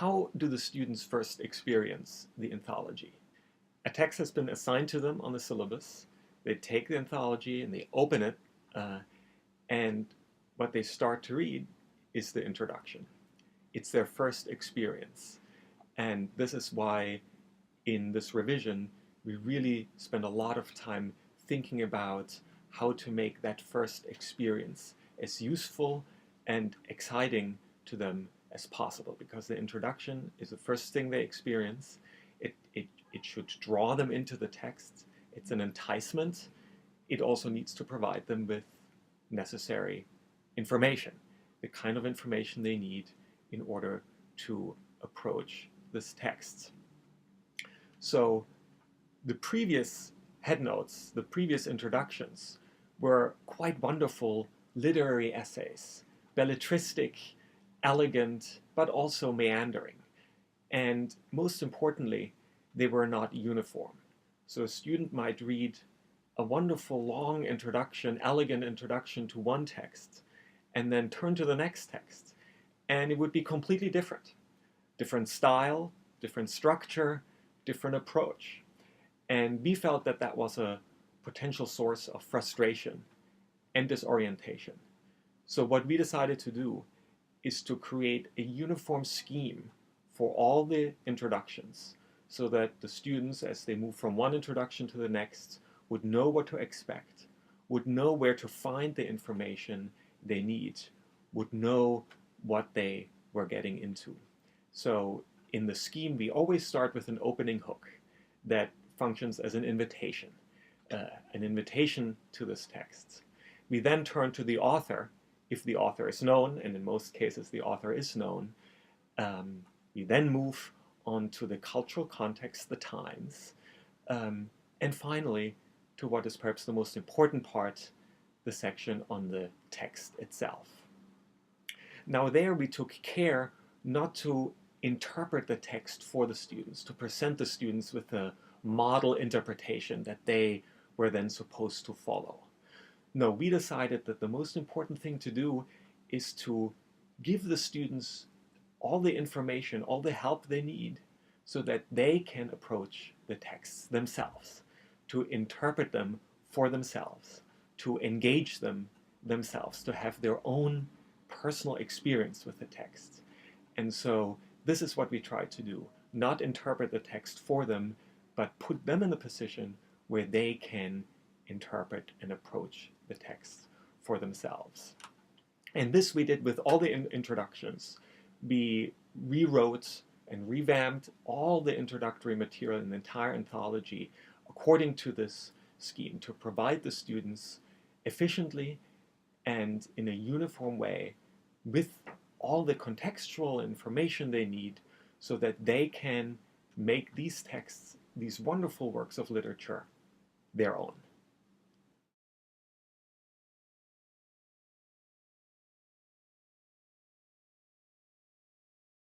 how do the students first experience the anthology? A text has been assigned to them on the syllabus. They take the anthology and they open it, and what they start to read is the introduction. It's their first experience. And this is why in this revision, we really spend a lot of time thinking about how to make that first experience as useful and exciting to them as possible, because the introduction is the first thing they experience. It should draw them into the text. It's an enticement. It also needs to provide them with necessary information, the kind of information they need in order to approach this text. So the previous headnotes, the previous introductions, were quite wonderful literary essays, belletristic, elegant, but also meandering. And most importantly, they were not uniform. So a student might read a wonderful long introduction, elegant introduction to one text, and then turn to the next text, and it would be completely different. Different style, different structure, different approach. And we felt that that was a potential source of frustration and disorientation. So what we decided to do is to create a uniform scheme for all the introductions, so that the students, as they move from one introduction to the next, would know what to expect, would know where to find the information they need, would know what they were getting into. So in the scheme, we always start with an opening hook that functions as an invitation to this text. We then turn to the author, if the author is known, and in most cases the author is known. We then move on to the cultural context, the times, and finally to what is perhaps the most important part, the section on the text itself. Now there we took care not to interpret the text for the students, to present the students with a model interpretation that they were then supposed to follow. No, we decided that the most important thing to do is to give the students all the information, all the help they need, so that they can approach the texts themselves, to interpret them for themselves, to engage them themselves, to have their own personal experience with the text. And so this is what we try to do, not interpret the text for them, but put them in a position where they can interpret and approach the text for themselves. And this we did with all the introductions. We rewrote and revamped all the introductory material in the entire anthology according to this scheme, to provide the students efficiently and in a uniform way with all the contextual information they need, so that they can make these texts, these wonderful works of literature, their own.